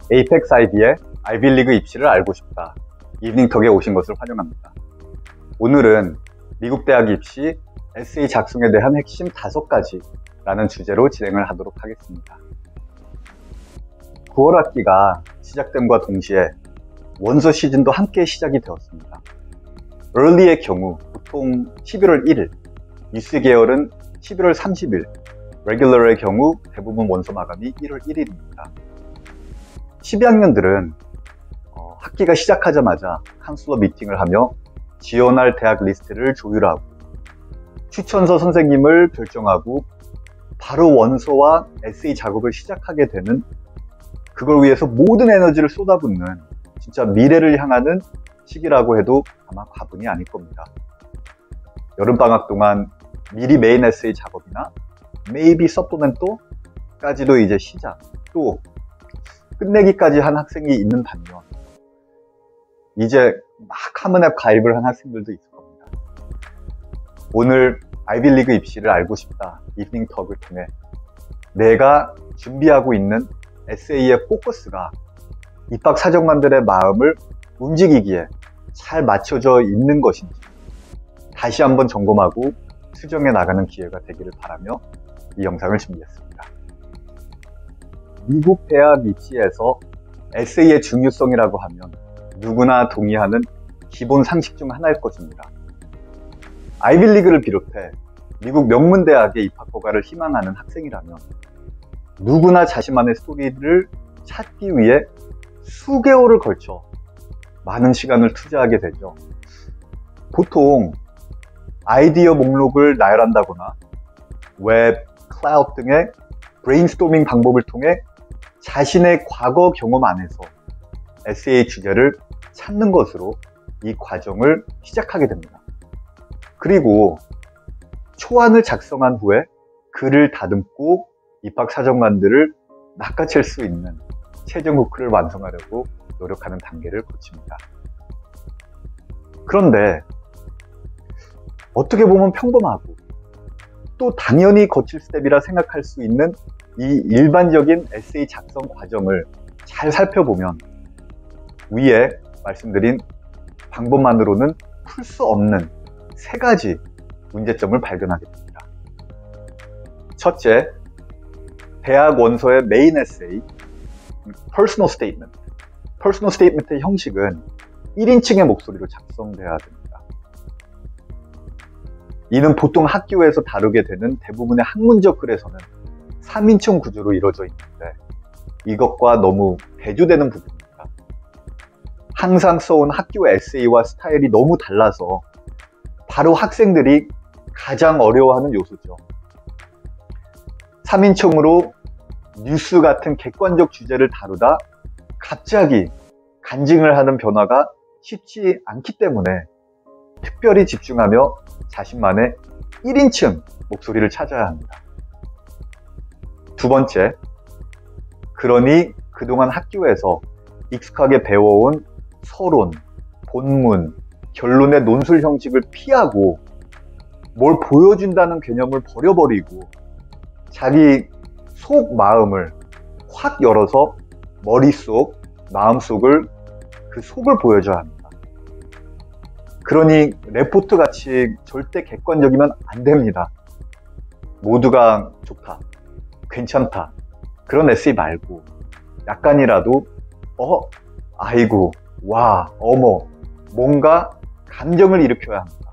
에이펙스 IB의 아이비리그 입시를 알고 싶다. 이브닝톡에 오신 것을 환영합니다. 오늘은 미국 대학 입시 에세이 작성에 대한 핵심 5가지라는 주제로 진행을 하도록 하겠습니다. 9월 학기가 시작됨과 동시에 원서 시즌도 함께 시작이 되었습니다. early의 경우 보통 11월 1일, 뉴스 계열은 11월 30일, 레귤러의 경우 대부분 원서 마감이 1월 1일입니다. 12학년들은 학기가 시작하자마자 카운슬러 미팅을 하며 지원할 대학 리스트를 조율하고 추천서 선생님을 결정하고 바로 원서와 에세이 작업을 시작하게 되는, 그걸 위해서 모든 에너지를 쏟아붓는 진짜 미래를 향하는 시기라고 해도 아마 과분이 아닐 겁니다. 여름방학 동안 미리 메인 에세이 작업이나 maybe 서플멘토까지도 이제 시작, 또 끝내기까지 한 학생이 있는 반면 이제 막 하문앱 가입을 한 학생들도 있을 겁니다. 오늘 아이비리그 입시를 알고 싶다 이브닝톡을 통해 내가 준비하고 있는 에세이의 포커스가 입학사정관들의 마음을 움직이기에 잘 맞춰져 있는 것인지 다시 한번 점검하고 수정해 나가는 기회가 되기를 바라며 이 영상을 준비했습니다. 미국 대학 입시에서 에세이의 중요성이라고 하면 누구나 동의하는 기본 상식 중 하나일 것입니다. 아이비리그를 비롯해 미국 명문대학의 입학 허가를 희망하는 학생이라면 누구나 자신만의 스토리를 찾기 위해 수개월을 걸쳐 많은 시간을 투자하게 되죠. 보통 아이디어 목록을 나열한다거나 웹, 클라우드 등의 브레인스토밍 방법을 통해 자신의 과거 경험 안에서 에세이 주제를 찾는 것으로 이 과정을 시작하게 됩니다. 그리고 초안을 작성한 후에 글을 다듬고 입학사정관들을 낚아챌 수 있는 최종 후크를 완성하려고 노력하는 단계를 거칩니다. 그런데 어떻게 보면 평범하고 또 당연히 거칠 스텝이라 생각할 수 있는 이 일반적인 에세이 작성 과정을 잘 살펴보면 위에 말씀드린 방법만으로는 풀 수 없는 3가지 문제점을 발견하게 됩니다. 첫째, 대학 원서의 메인 에세이, 퍼스널 스테이트먼트. 퍼스널 스테이트먼트의 형식은 1인칭의 목소리로 작성돼야 됩니다. 이는 보통 학교에서 다루게 되는 대부분의 학문적 글에서는 3인칭 구조로 이루어져 있는데 이것과 너무 대조되는 부분입니다. 항상 써온 학교 에세이와 스타일이 너무 달라서 바로 학생들이 가장 어려워하는 요소죠. 3인칭으로 뉴스 같은 객관적 주제를 다루다 갑자기 간증을 하는 변화가 쉽지 않기 때문에 특별히 집중하며 자신만의 1인칭 목소리를 찾아야 합니다. 두 번째, 그러니 그동안 학교에서 익숙하게 배워온 서론, 본문, 결론의 논술 형식을 피하고 뭘 보여준다는 개념을 버려버리고 자기 속 마음을 확 열어서 머릿속, 마음속을 그 속을 보여줘야 합니다. 그러니 레포트 같이 절대 객관적이면 안 됩니다. 모두가 좋다, 괜찮다 그런 에세이 말고 약간이라도 아이고, 와, 어머, 뭔가 감정을 일으켜야 합니다.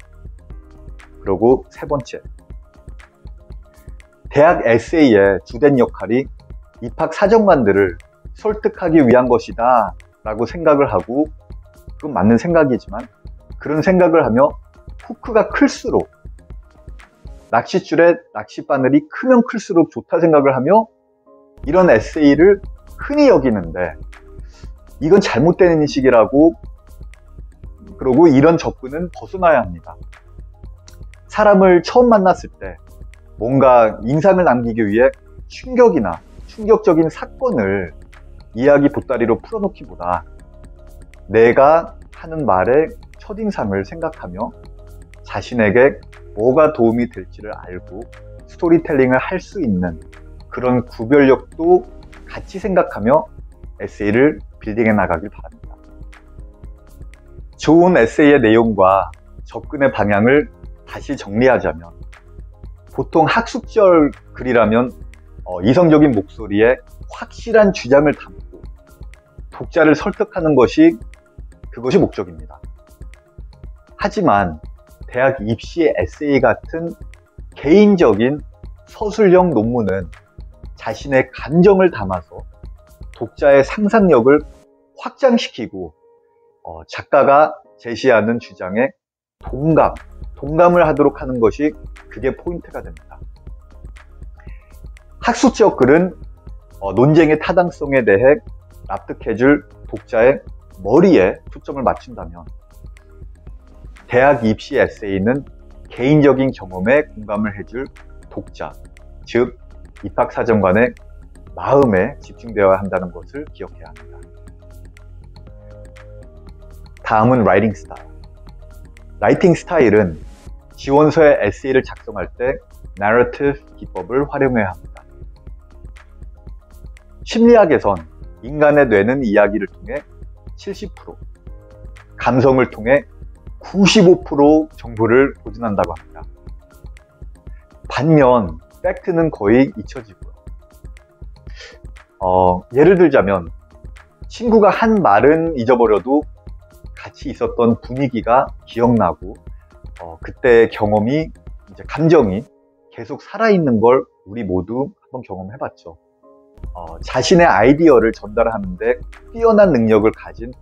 그리고 세 번째, 대학 에세이의 주된 역할이 입학 사정관들을 설득하기 위한 것이다 라고 생각을 하고, 그건 맞는 생각이지만 그런 생각을 하며 후크가 클수록, 낚싯줄에 낚싯바늘이 크면 클수록 좋다 생각을 하며 이런 에세이를 흔히 여기는데 이건 잘못된 인식이라고, 그러고 이런 접근은 벗어나야 합니다. 사람을 처음 만났을 때 뭔가 인상을 남기기 위해 충격이나 충격적인 사건을 이야기 보따리로 풀어놓기보다 내가 하는 말의 첫인상을 생각하며 자신에게 뭐가 도움이 될지를 알고 스토리텔링을 할 수 있는 그런 구별력도 같이 생각하며 에세이를 빌딩해 나가길 바랍니다. 좋은 에세이의 내용과 접근의 방향을 다시 정리하자면, 보통 학술적 글이라면 이성적인 목소리에 확실한 주장을 담고 독자를 설득하는 그것이 목적입니다. 하지만 대학 입시의 에세이 같은 개인적인 서술형 논문은 자신의 감정을 담아서 독자의 상상력을 확장시키고 작가가 제시하는 주장에 동감을 하도록 하는 것이 그게 포인트가 됩니다. 학술적 글은 논쟁의 타당성에 대해 납득해줄 독자의 머리에 초점을 맞춘다면, 대학 입시 에세이는 개인적인 경험에 공감을 해줄 독자, 즉 입학사정관의 마음에 집중되어야 한다는 것을 기억해야 합니다. 다음은 라이팅 스타일. 라이팅 스타일은 지원서의 에세이를 작성할 때 나래티브 기법을 활용해야 합니다. 심리학에선 인간의 뇌는 이야기를 통해 70%, 감성을 통해 95% 정보를 보존한다고 합니다. 반면 팩트는 거의 잊혀지고요. 예를 들자면 친구가 한 말은 잊어버려도 같이 있었던 분위기가 기억나고 그때의 경험이, 감정이 계속 살아있는 걸 우리 모두 한번 경험해봤죠. 자신의 아이디어를 전달하는데 뛰어난 능력을 가진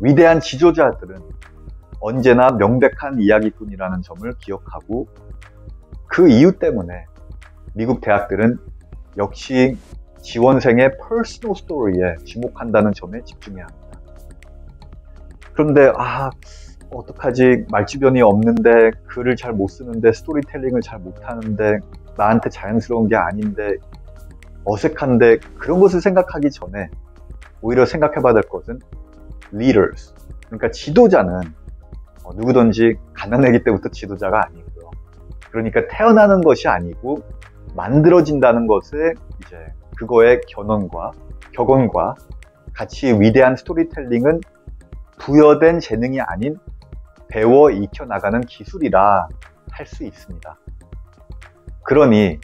위대한 지도자들은 언제나 명백한 이야기꾼이라는 점을 기억하고, 그 이유 때문에 미국 대학들은 역시 지원생의 퍼스널 스토리에 주목한다는 점에 집중해야 합니다. 그런데 어떡하지, 말주변이 없는데, 글을 잘 못 쓰는데, 스토리텔링을 잘 못하는데, 나한테 자연스러운 게 아닌데, 어색한데, 그런 것을 생각하기 전에 오히려 생각해봐야 될 것은 leaders, 그러니까 지도자는 누구든지 가난하기 때부터 지도자가 아니고요. 그러니까 태어나는 것이 아니고 만들어진다는 것에 그거의 격언과 같이 위대한 스토리텔링은 부여된 재능이 아닌 배워 익혀나가는 기술이라 할 수 있습니다. 그러니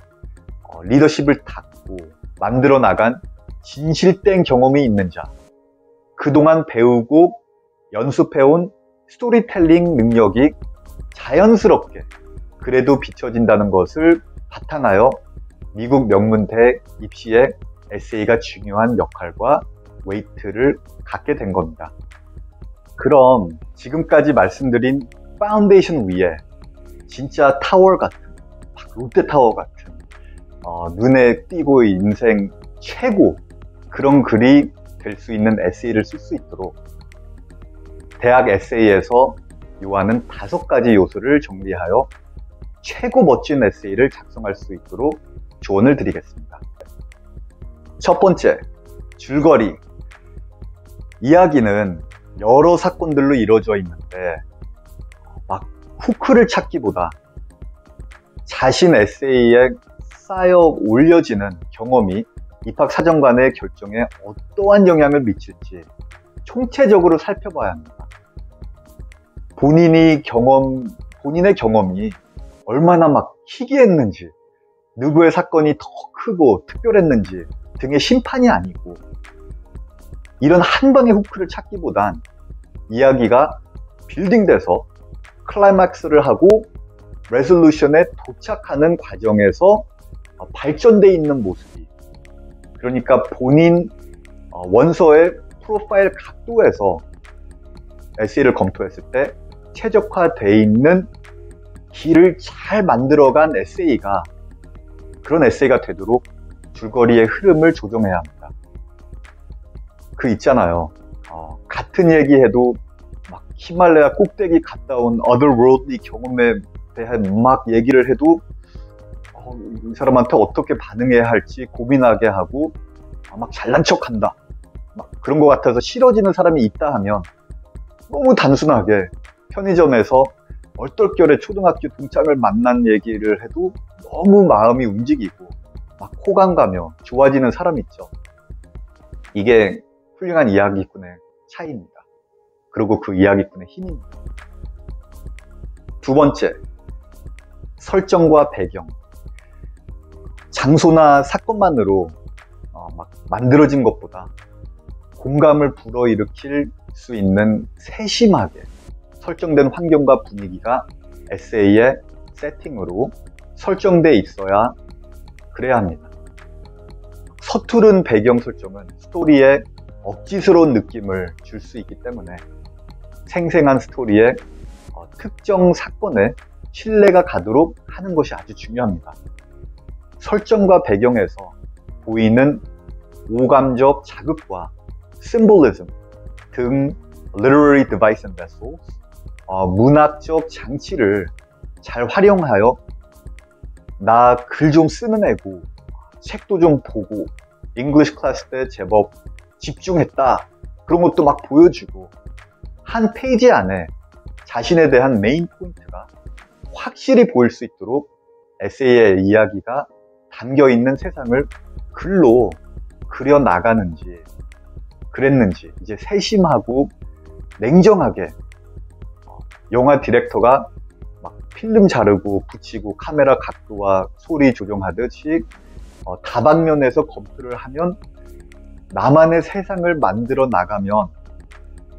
리더십을 닦고 만들어 나간 진실된 경험이 있는 자, 그동안 배우고 연습해온 스토리텔링 능력이 자연스럽게 그래도 비춰진다는 것을 바탕하여 미국 명문대 입시의 에세이가 중요한 역할과 웨이트를 갖게 된 겁니다. 그럼 지금까지 말씀드린 파운데이션 위에 진짜 타워 같은, 롯데타워 같은 눈에 띄고 인생 최고 그런 글이 될 수 있는 에세이를 쓸 수 있도록 대학 에세이에서 요하는 5가지 요소를 정리하여 최고 멋진 에세이를 작성할 수 있도록 조언을 드리겠습니다. 첫 번째, 줄거리. 이야기는 여러 사건들로 이루어져 있는데 막 후크를 찾기보다 자신 에세이에 쌓여 올려지는 경험이 입학사정관의 결정에 어떠한 영향을 미칠지 총체적으로 살펴봐야 합니다. 본인의 경험이 얼마나 막 희귀했는지, 누구의 사건이 더 크고 특별했는지 등의 심판이 아니고, 이런 한 방의 후크를 찾기보단 이야기가 빌딩돼서 클라이막스를 하고 레졸루션에 도착하는 과정에서 발전되어 있는 모습이, 그러니까 본인 원서의 프로파일 각도에서 에세이를 검토했을 때 최적화되어 있는 길을 잘 만들어간 에세이가, 그런 에세이가 되도록 줄거리의 흐름을 조정해야 합니다. 있잖아요. 같은 얘기해도 막 히말라야 꼭대기 갔다 온 otherworldly 경험에 대한 막 얘기를 해도 이 사람한테 어떻게 반응해야 할지 고민하게 하고 막 잘난 척한다, 막 그런 것 같아서 싫어지는 사람이 있다 하면 너무 단순하게 편의점에서 얼떨결에 초등학교 동창을 만난 얘기를 해도 너무 마음이 움직이고 막 호감 가며 좋아지는 사람 있죠. 이게 훌륭한 이야기꾼의 차이입니다. 그리고 그 이야기꾼의 힘입니다. 두 번째, 설정과 배경. 장소나 사건만으로 막 만들어진 것보다 공감을 불어일으킬 수 있는 세심하게 설정된 환경과 분위기가 에세이의 세팅으로 설정돼 있어야 그래야 합니다. 서투른 배경 설정은 스토리에 억지스러운 느낌을 줄 수 있기 때문에 생생한 스토리에 특정 사건에 신뢰가 가도록 하는 것이 아주 중요합니다. 설정과 배경에서 보이는 오감적 자극과 symbolism 등 literary device and vessels, 문학적 장치를 잘 활용하여 나 글 좀 쓰는 애고 책도 좀 보고 잉글리시 클래스 때 제법 집중했다 그런 것도 막 보여주고 한 페이지 안에 자신에 대한 메인 포인트가 확실히 보일 수 있도록 에세이의 이야기가 담겨있는 세상을 글로 그려나가는지 그랬는지 이제 세심하고 냉정하게 영화 디렉터가 막 필름 자르고 붙이고 카메라 각도와 소리 조정하듯이 다방면에서 검토를 하면 나만의 세상을 만들어 나가면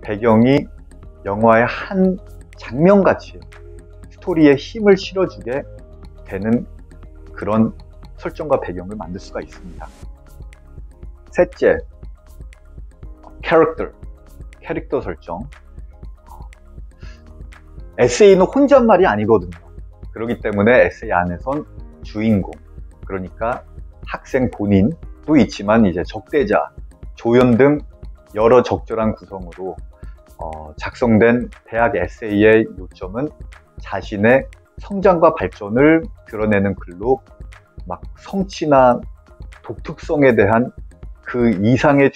배경이 영화의 한 장면같이 스토리에 힘을 실어주게 되는 그런 설정과 배경을 만들 수가 있습니다. 셋째, 캐릭터 설정. 에세이는 혼잣말이 아니거든요. 그렇기 때문에 에세이 안에선 주인공, 그러니까 학생 본인도 있지만 이제 적대자, 조연 등 여러 적절한 구성으로 작성된 대학 에세이의 요점은 자신의 성장과 발전을 드러내는 글로 막 성취나 독특성에 대한 그 이상의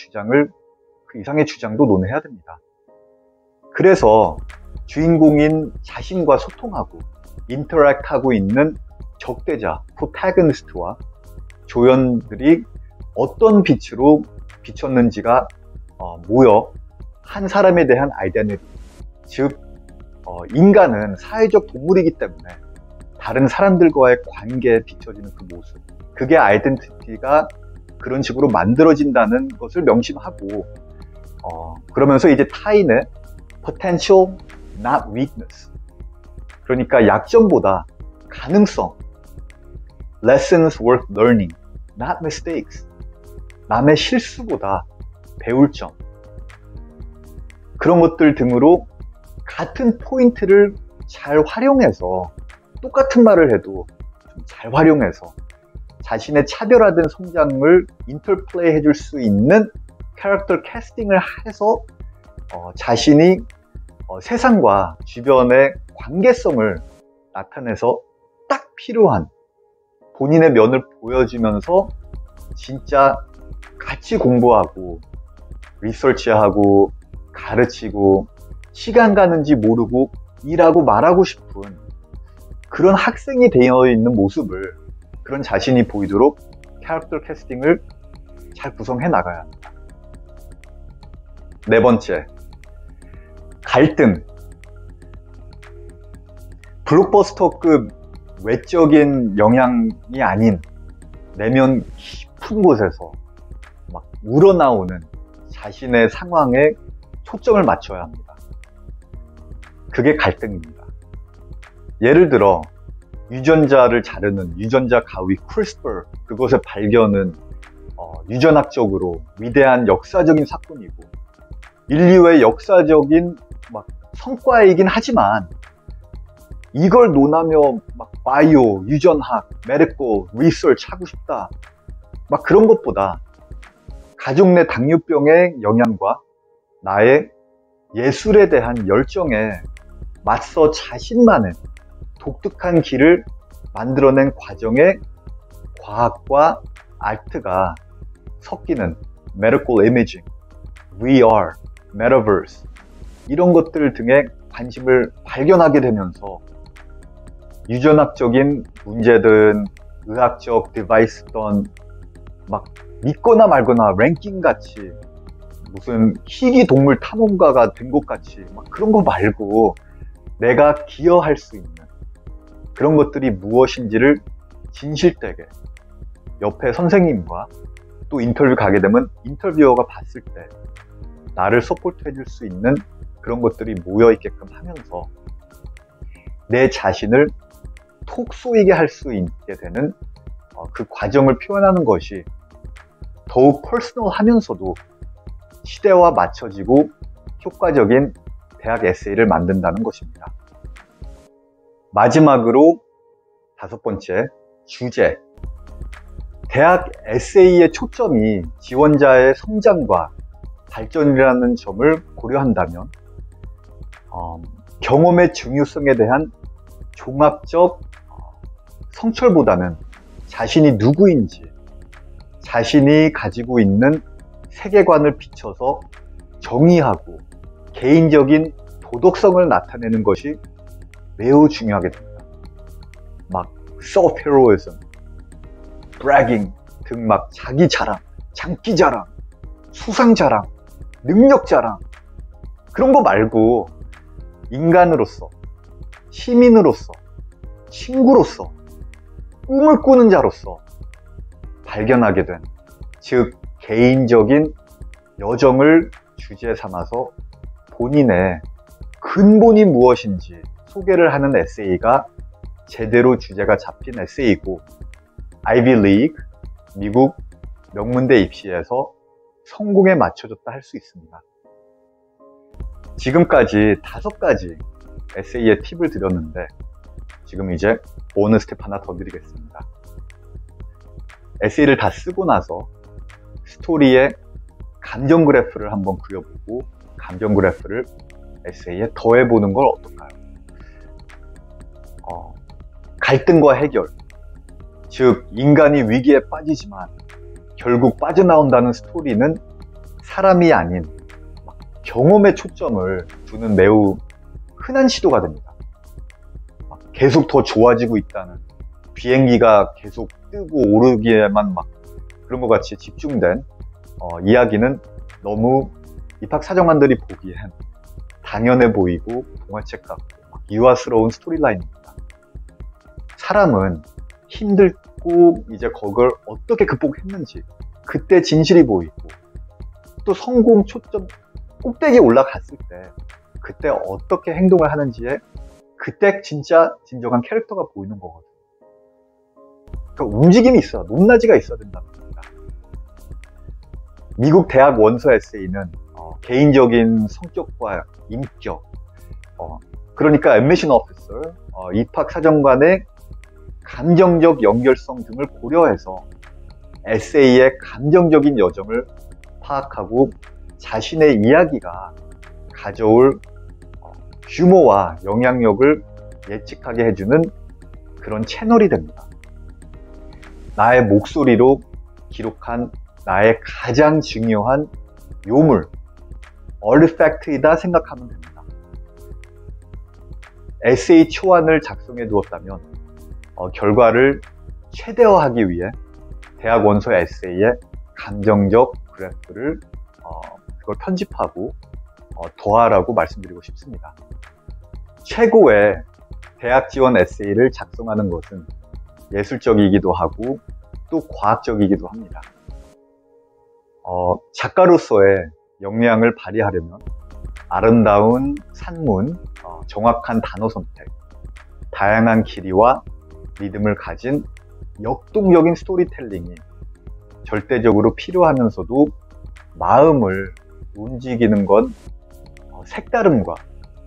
주장도 논해야 됩니다. 그래서 주인공인 자신과 소통하고 인터랙트하고 있는 적대자, 프로타고니스트와 조연들이 어떤 빛으로 비쳤는지가 모여 한 사람에 대한 아이덴티티, 즉 인간은 사회적 동물이기 때문에 다른 사람들과의 관계에 비춰지는 그 모습, 그게 아이덴티티가 그런 식으로 만들어진다는 것을 명심하고 그러면서 이제 타인의 potential, not weakness, 그러니까 약점보다 가능성, lessons worth learning, not mistakes, 남의 실수보다 배울 점, 그런 것들 등으로 같은 포인트를 잘 활용해서 똑같은 말을 해도 잘 활용해서 자신의 차별화된 성장을 인터플레이 해줄 수 있는 캐릭터 캐스팅을 해서 자신이 세상과 주변의 관계성을 나타내서 딱 필요한 본인의 면을 보여주면서 진짜 같이 공부하고 리서치하고 가르치고 시간 가는지 모르고 일하고 말하고 싶은 그런 학생이 되어 있는 모습을, 그런 자신이 보이도록 캐릭터 캐스팅을 잘 구성해 나가야 합니다. 네 번째, 갈등. 블록버스터급 외적인 영향이 아닌 내면 깊은 곳에서 막 우러나오는 자신의 상황에 초점을 맞춰야 합니다. 그게 갈등입니다. 예를 들어 유전자를 자르는 유전자 가위 크리스퍼, 그것의 발견은 유전학적으로 위대한 역사적인 사건이고 인류의 역사적인 막 성과이긴 하지만 이걸 논하며 막 바이오, 유전학, 메디컬, 리서치 하고 싶다 막 그런 것보다 가족 내 당뇨병의 영향과 나의 예술에 대한 열정에 맞서 자신만의 독특한 길을 만들어낸 과정에 과학과 아트가 섞이는 메디컬 이미징, VR, 메타버스 이런 것들 등의 관심을 발견하게 되면서 유전학적인 문제든 의학적 디바이스든 막 믿거나 말거나 랭킹같이 무슨 희귀 동물 탐험가가 된 것 같이 막 그런 거 말고 내가 기여할 수 있는 그런 것들이 무엇인지를 진실되게 옆에 선생님과 또 인터뷰 가게 되면 인터뷰어가 봤을 때 나를 서포트 해줄 수 있는 그런 것들이 모여 있게끔 하면서 내 자신을 톡 쏘이게 할 수 있게 되는 그 과정을 표현하는 것이 더욱 퍼스널하면서도 시대와 맞춰지고 효과적인 대학 에세이를 만든다는 것입니다. 마지막으로 5번째, 주제. 대학 에세이의 초점이 지원자의 성장과 발전이라는 점을 고려한다면 경험의 중요성에 대한 종합적 성찰보다는 자신이 누구인지, 자신이 가지고 있는 세계관을 비춰서 정의하고 개인적인 도덕성을 나타내는 것이 매우 중요하게 됩니다. 막 self-heroism, bragging 등 막 자기 자랑, 장기 자랑, 수상 자랑, 능력 자랑 그런 거 말고 인간으로서, 시민으로서, 친구로서, 꿈을 꾸는 자로서 발견하게 된, 즉 개인적인 여정을 주제 삼아서 본인의 근본이 무엇인지 소개를 하는 에세이가 제대로 주제가 잡힌 에세이고 아이비 리그, 미국 명문대 입시에서 성공에 맞춰줬다 할 수 있습니다. 지금까지 5가지 에세이의 팁을 드렸는데 지금 이제 보너스 팁 하나 더 드리겠습니다. 에세이를 다 쓰고 나서 스토리에 감정 그래프를 한번 그려보고 감정 그래프를 에세이에 더해보는 걸 어떨까요? 갈등과 해결, 즉 인간이 위기에 빠지지만 결국 빠져나온다는 스토리는 사람이 아닌 경험에 초점을 두는 매우 흔한 시도가 됩니다. 계속 더 좋아지고 있다는, 비행기가 계속 뜨고 오르기에만 막 그런 것 같이 집중된 이야기는 너무 입학사정관들이 보기엔 당연해 보이고 동화책 같고 유아스러운 스토리라인입니다. 사람은 힘들고 이제 그걸 어떻게 극복했는지 그때 진실이 보이고 또 성공 초점 꼭대기에 올라갔을 때 그때 어떻게 행동을 하는지에 그때 진짜 진정한 캐릭터가 보이는 거거든요. 그러니까 움직임이 있어야, 높낮이가 있어야 된다는 겁니다. 미국 대학 원서 에세이는 개인적인 성격과 인격, 그러니까 admission officer, 입학사정관의 감정적 연결성 등을 고려해서 에세이의 감정적인 여정을 파악하고 자신의 이야기가 가져올 규모와 영향력을 예측하게 해주는 그런 채널이 됩니다. 나의 목소리로 기록한 나의 가장 중요한 요물, 얼리팩트이다 생각하면 됩니다. 에세이 초안을 작성해 두었다면 결과를 최대화하기 위해 대학 원서 에세이의 감정적 그래프를 그걸 편집하고 더하라고 말씀드리고 싶습니다. 최고의 대학 지원 에세이를 작성하는 것은 예술적이기도 하고 또 과학적이기도 합니다. 작가로서의 역량을 발휘하려면 아름다운 산문, 정확한 단어 선택, 다양한 길이와 리듬을 가진 역동적인 스토리텔링이 절대적으로 필요하면서도 마음을 움직이는 건 색다름과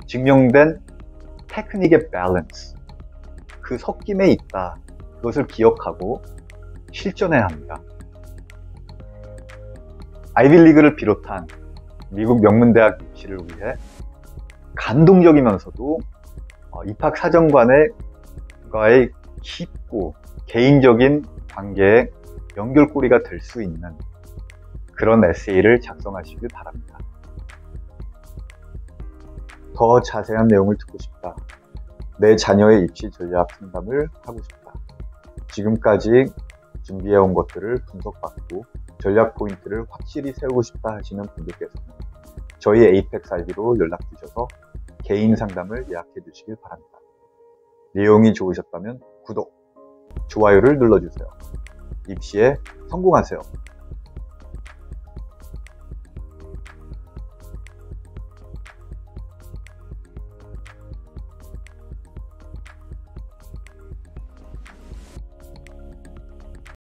증명된 테크닉의 밸런스, 그 섞임에 있다. 그것을 기억하고 실전해야 합니다. 아이비리그를 비롯한 미국 명문대학 입시를 위해 감동적이면서도 입학사정관과의 깊고 개인적인 관계의 연결고리가 될 수 있는 그런 에세이를 작성하시길 바랍니다. 더 자세한 내용을 듣고 싶다. 내 자녀의 입시 전략 상담을 하고 싶다. 지금까지 준비해온 것들을 분석받고 전략 포인트를 확실히 세우고 싶다 하시는 분들께서는 저희 에이펙스 IB로 연락 주셔서 개인 상담을 예약해 주시길 바랍니다. 내용이 좋으셨다면 구독, 좋아요를 눌러주세요. 입시에 성공하세요.